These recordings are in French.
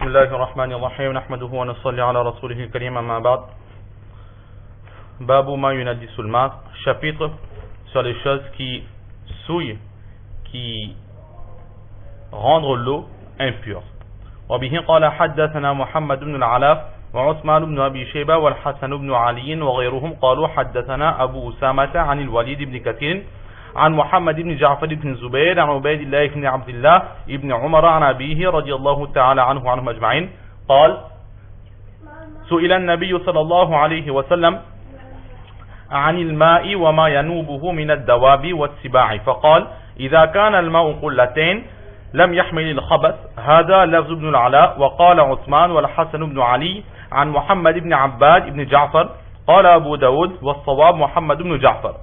بسم الله الرحمن الرحيم نحمده ونصلي على رسوله الكريم أما بعد باب ما ينجس الماء chapitre sur les choses qui souillent, qui rendent l'eau impure. وبه قال حدثنا محمد بن العلاء وعثمان بن أبي شيبة والحسن بن علي وغيرهم قالوا حدثنا أبو أسامة عن الوليد بن كثير عن محمد بن جعفر بن زبير عن عبيد الله بن عبد الله بن عمر عن أبيه رضي الله تعالى عنه وعنهم أجمعين قال سئل النبي صلى الله عليه وسلم عن الماء وما ينوبه من الدواب والسباع فقال إذا كان الماء قلتين لم يحمل الخبث. هذا لفظ ابن العلاء. وقال عثمان والحسن بن علي عن محمد بن عباد بن جعفر قال أبو داود والصواب محمد بن جعفر.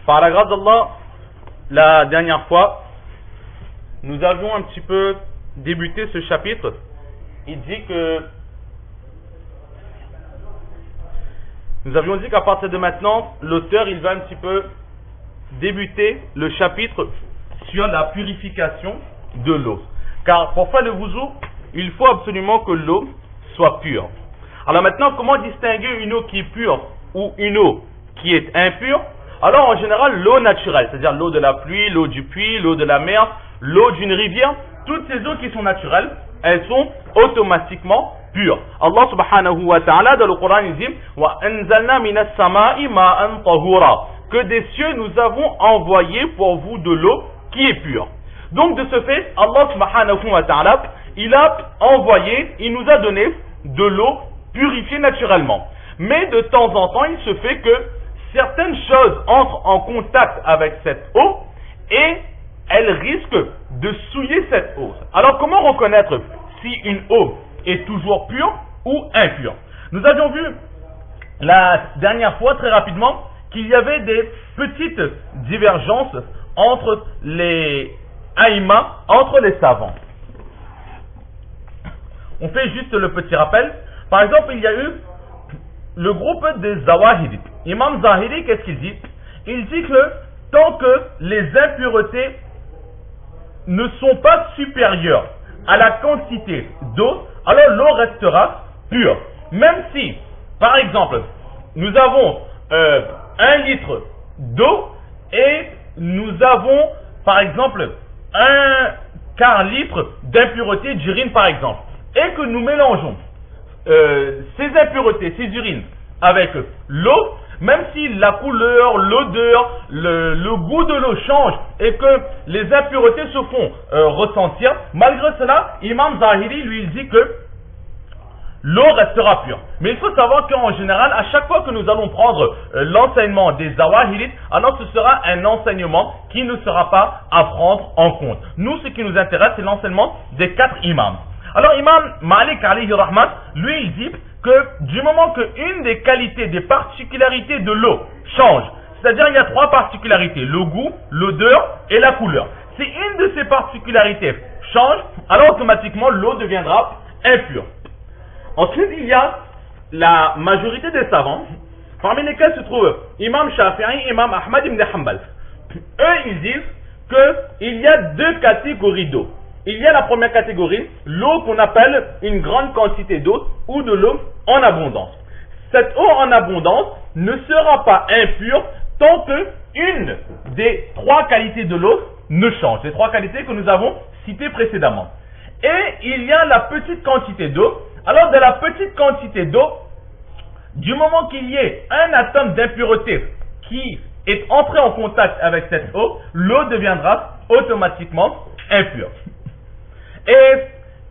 Par la grâce d'Allah, la dernière fois, nous avions un petit peu débuté ce chapitre. Il dit que nous avions dit qu'à partir de maintenant, l'auteur il va un petit peu débuter le chapitre sur la purification de l'eau. Car pour faire le wuzu, il faut absolument que l'eau soit pure. Alors maintenant, comment distinguer une eau qui est pure ou une eau qui est impure? Alors en général, l'eau naturelle, c'est-à-dire l'eau de la pluie, l'eau du puits, l'eau de la mer, l'eau d'une rivière, toutes ces eaux qui sont naturelles, elles sont automatiquement pures. Allah subhanahu wa ta'ala dans le Coran il dit wa anzalna minas samai ma'an tahura, que des cieux nous avons envoyé pour vous de l'eau qui est pure. Donc de ce fait, Allah subhanahu wa ta'ala, il a envoyé, il nous a donné de l'eau purifiée naturellement. Mais de temps en temps, il se fait que certaines choses entrent en contact avec cette eau et elles risquent de souiller cette eau. Alors comment reconnaître si une eau est toujours pure ou impure? Nous avions vu la dernière fois très rapidement qu'il y avait des petites divergences entre les aïmas, entre les savants. On fait juste le petit rappel. Par exemple, il y a eu le groupe des Zawahiri. Imam Zahiri, qu'est-ce qu'il dit? Il dit que tant que les impuretés ne sont pas supérieures à la quantité d'eau, alors l'eau restera pure. Même si, par exemple, nous avons 1 litre d'eau et nous avons, par exemple, 1/4 litre d'impureté d'urine, par exemple, et que nous mélangeons ces impuretés, ces urines avec l'eau, même si la couleur, l'odeur, le goût de l'eau change et que les impuretés se font ressentir, malgré cela, Imam Zahiri lui il dit que l'eau restera pure. Mais il faut savoir qu'en général, à chaque fois que nous allons prendre l'enseignement des Zawahirites, alors ce sera un enseignement qui ne sera pas à prendre en compte. Nous, ce qui nous intéresse, c'est l'enseignement des 4 imams. Alors Imam Malik alayhi rahmat, lui il dit que du moment qu'une des qualités, des particularités de l'eau change, c'est-à-dire il y a 3 particularités, le goût, l'odeur et la couleur. Si une de ces particularités change, alors automatiquement l'eau deviendra impure. Ensuite il y a la majorité des savants, parmi lesquels se trouvent Imam Shafi'i et Imam Ahmad ibn Hanbal. Eux ils disent qu'il y a 2 catégories d'eau. Il y a la première catégorie, l'eau qu'on appelle une grande quantité d'eau ou de l'eau en abondance. Cette eau en abondance ne sera pas impure tant que une des 3 qualités de l'eau ne change. Les 3 qualités que nous avons citées précédemment. Et il y a la petite quantité d'eau. Alors de la petite quantité d'eau, du moment qu'il y ait un atome d'impureté qui est entré en contact avec cette eau, l'eau deviendra automatiquement impure. Et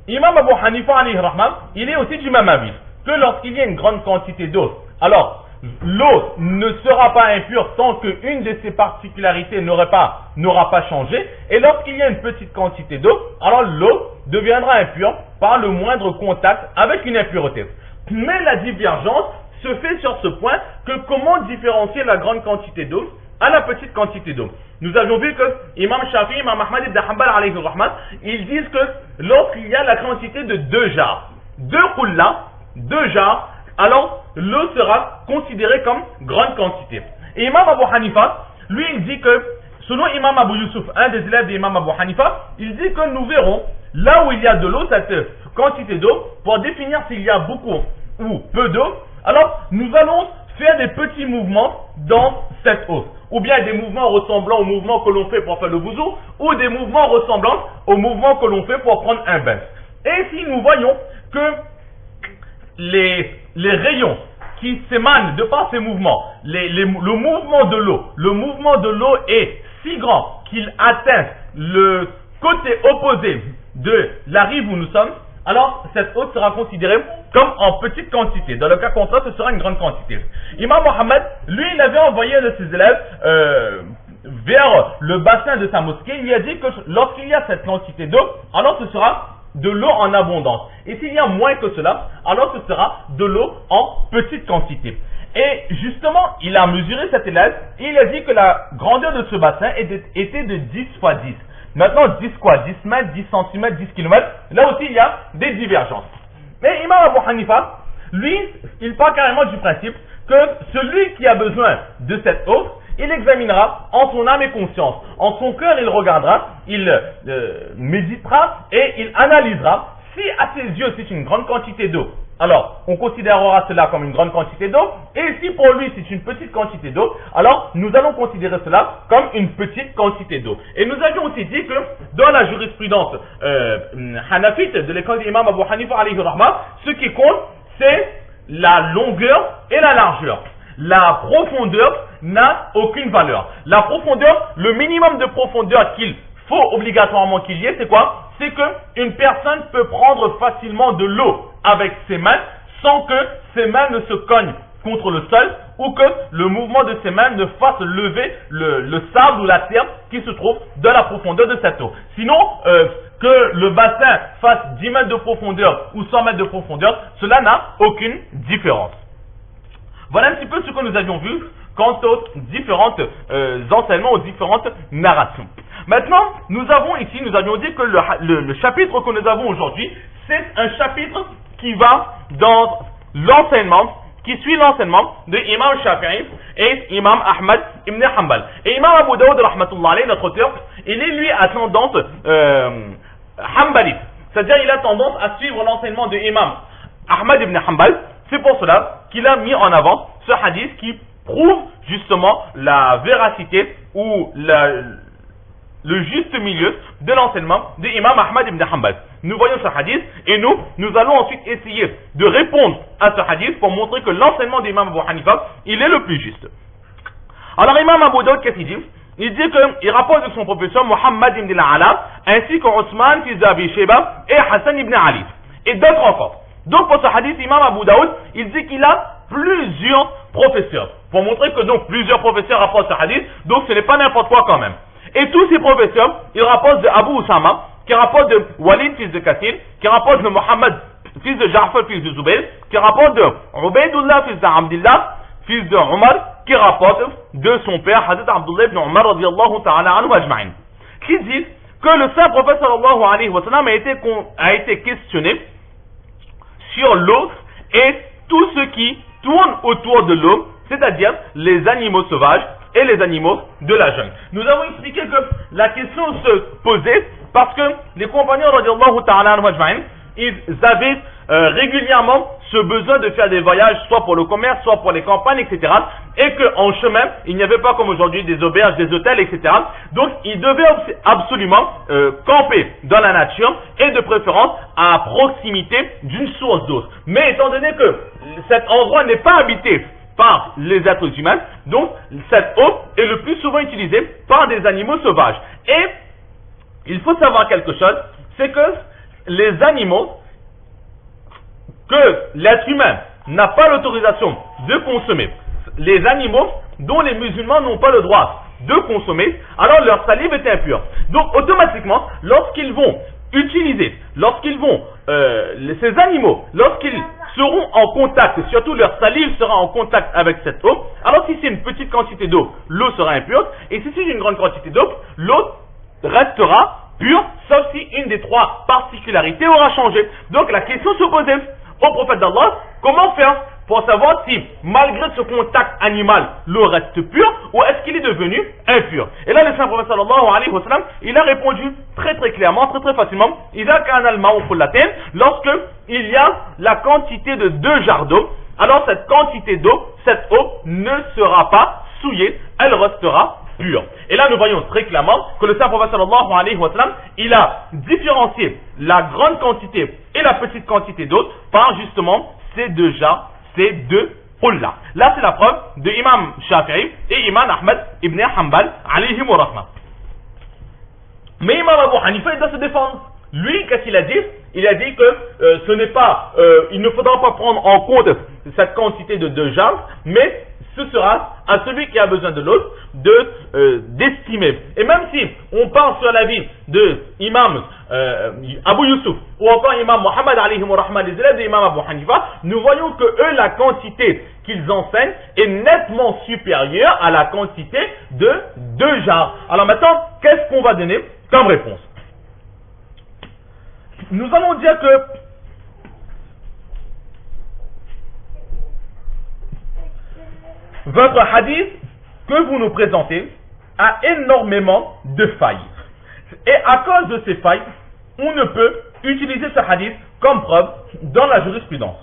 Imam Abu Hanifa alayhi rahmat, il est aussi du même avis que lorsqu'il y a une grande quantité d'eau, alors l'eau ne sera pas impure tant qu'une de ses particularités n'aura pas changé, et lorsqu'il y a une petite quantité d'eau, alors l'eau deviendra impure par le moindre contact avec une impureté. Mais la divergence se fait sur ce point que comment différencier la grande quantité d'eau à la petite quantité d'eau. Nous avions vu que Imam Shafi, Imam Ahmad ibn Hanbal alayhi rahmat, ils disent que lorsqu'il y a la quantité de 2 jarres, 2 khulla, 2 jarres, alors l'eau sera considérée comme grande quantité. Et Imam Abu Hanifa, lui il dit que, selon Imam Abu Yusuf, un des élèves d'Imam Abu Hanifa, il dit que nous verrons, là où il y a de l'eau, cette quantité d'eau, pour définir s'il y a beaucoup ou peu d'eau, alors nous allons faire des petits mouvements dans cette eau. Ou bien des mouvements ressemblant aux mouvements que l'on fait pour faire le bouzou, ou des mouvements ressemblant aux mouvements que l'on fait pour prendre un bain. Et si nous voyons que les rayons qui s'émanent de par ces mouvements, le mouvement de l'eau est si grand qu'il atteint le côté opposé de la rive où nous sommes, alors cette eau sera considérée comme en petite quantité. Dans le cas contraire, ce sera une grande quantité. Imam Mohammed, lui, il avait envoyé un de ses élèves vers le bassin de sa mosquée. Il lui a dit que lorsqu'il y a cette quantité d'eau, alors ce sera de l'eau en abondance. Et s'il y a moins que cela, alors ce sera de l'eau en petite quantité. Et justement, il a mesuré cet élève et il a dit que la grandeur de ce bassin était de 10 fois 10. Maintenant, 10 quoi? 10 mètres, 10 cm, 10 km. Là aussi, il y a des divergences. Mais Imam Abu Hanifa, lui, il part carrément du principe que celui qui a besoin de cette eau, il examinera en son âme et conscience. En son cœur, il regardera, il méditera et il analysera si à ses yeux c'est une grande quantité d'eau. Alors, on considérera cela comme une grande quantité d'eau, et si pour lui c'est une petite quantité d'eau, alors nous allons considérer cela comme une petite quantité d'eau. Et nous avions aussi dit que dans la jurisprudence hanafite de l'école d'Imam Abu Hanifa alayhi rahma, ce qui compte c'est la longueur et la largeur. La profondeur n'a aucune valeur. La profondeur, le minimum de profondeur qu'il faut obligatoirement qu'il y ait, c'est quoi? C'est qu'une personne peut prendre facilement de l'eau avec ses mains sans que ses mains ne se cognent contre le sol ou que le mouvement de ses mains ne fasse lever le sable ou la terre qui se trouve dans la profondeur de cette eau. Sinon, que le bassin fasse 10 mètres de profondeur ou 100 mètres de profondeur, cela n'a aucune différence. Voilà un petit peu ce que nous avions vu quant aux différents enseignements, aux différentes narrations. Maintenant, nous avions dit que le chapitre que nous avons aujourd'hui, c'est un chapitre qui va dans l'enseignement, qui suit l'enseignement de Imam Shafi'i et Imam Ahmad ibn Hanbal. Et Imam Abu Dawud, rahmatullah alayhi, notre auteur, il est lui à tendance Hanbalite. C'est-à-dire, il a tendance à suivre l'enseignement de Imam Ahmad ibn Hanbal. C'est pour cela qu'il a mis en avant ce hadith qui prouve justement la véracité ou le juste milieu de l'enseignement de Imam Ahmad ibn Hanbal. Nous voyons ce hadith et nous allons ensuite essayer de répondre à ce hadith pour montrer que l'enseignement d'Imam Abu Hanifa, il est le plus juste. Alors Imam Abu Dawud, qu'est-ce qu'il dit? Il dit qu'il rapporte de son professeur Muhammad ibn al-Ala ainsi que Osman fils d'Abi Sheba et Hassan ibn Ali et d'autres encore. Donc pour ce hadith, Imam Abu Dawud, il dit qu'il a plusieurs professeurs. Pour montrer que donc plusieurs professeurs rapportent ce hadith, donc ce n'est pas n'importe quoi quand même. Et tous ces professeurs, ils rapportent de Abu Usama, qui rapporte de Walid fils de Kathir, qui rapporte de Muhammad fils de Ja'far fils de Zubayr, qui rapporte de Ubaydullah fils d'Abdillah fils de Omar, qui rapporte de son père Hadith Abdullah ibn Omar radiyallahu ta'ala anhu ajma'in, qui disent que le saint prophète sallallahu alayhi wa sallam a été questionné sur l'eau et tout ce qui tourne autour de l'eau, c'est-à-dire les animaux sauvages et les animaux de la jungle. Nous avons expliqué que la question se posait parce que les compagnons radiyallahu ta'ala anhu ajma'in, ils avaient régulièrement ce besoin de faire des voyages, soit pour le commerce, soit pour les campagnes, etc. Et qu'en chemin, il n'y avait pas comme aujourd'hui des auberges, des hôtels, etc. Donc, ils devaient absolument camper dans la nature et de préférence à proximité d'une source d'eau. Mais étant donné que cet endroit n'est pas habité par les êtres humains, donc cette eau est le plus souvent utilisée par des animaux sauvages. Et il faut savoir quelque chose, c'est que les animaux que l'être humain n'a pas l'autorisation de consommer, les animaux dont les musulmans n'ont pas le droit de consommer, alors leur salive est impure. Donc automatiquement, lorsqu'ils vont utiliser, ces animaux, lorsqu'ils seront en contact, surtout leur salive sera en contact avec cette eau, alors si c'est une petite quantité d'eau, l'eau sera impure, et si c'est une grande quantité d'eau, l'eau restera pure, sauf si une des trois particularités aura changé. Donc la question se posait au prophète d'Allah, comment faire pour savoir si, malgré ce contact animal, l'eau reste pure ou est-ce qu'il est devenu impur. Et là, le saint prophète sallallahu alayhi wa sallam, il a répondu très très clairement, très très facilement, lorsque il y a la quantité de 2 jarres d'eau, alors cette quantité d'eau, cette eau ne sera pas souillée, elle restera pure. Et là, nous voyons très clairement que le saint prophète sallallahu alayhi wa sallam, il a différencié la grande quantité et la petite quantité d'eau par justement ces 2 jarres, ces 2 poules-là. Là, c'est la preuve de Imam Shafi'i et Imam Ahmed ibn Hanbal alayhi wa rahma. Mais Imam Abu Hanifa, il doit se défendre. Lui, qu'est-ce qu'il a dit? Il a dit que ce n'est pas, il ne faudra pas prendre en compte cette quantité de 2 jarres, mais ce sera à celui qui a besoin de l'eau d'estimer. Et même si on part sur l'avis de Imam Abu Yusuf ou encore Imam Muhammad alayhi wa rahma, les élèves de Imam Abu Hanifa, nous voyons que eux, la quantité qu'ils enseignent est nettement supérieure à la quantité de 2 jarres. Alors maintenant, qu'est-ce qu'on va donner comme réponse? Nous allons dire que votre hadith que vous nous présentez a énormément de failles. Et à cause de ces failles, on ne peut utiliser ce hadith comme preuve dans la jurisprudence.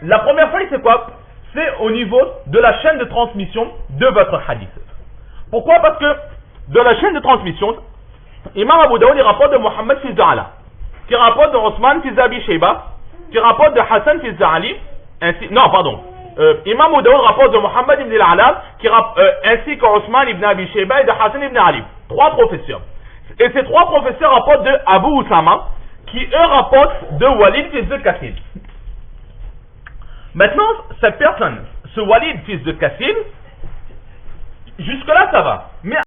La première faille, c'est quoi? C'est au niveau de la chaîne de transmission de votre hadith. Pourquoi? Parce que dans la chaîne de transmission, Imam Abu Daoud, il rapporte de Mohammed fils de Ala, qui rapporte de Osman fils d'Abi Shayba, qui rapporte de Hassan fils d'Ali, Imam Abu Daoud rapporte de Mohammed ibn al-Ala, ainsi qu'Osman ibn Abi Shayba et de Hassan ibn Ali. 3 professeurs. Et ces 3 professeurs rapportent de Abu Usama, qui eux rapportent de Walid fils de Kassil. Maintenant, cette personne, ce Walid fils de Kassil, jusque-là ça va. Mais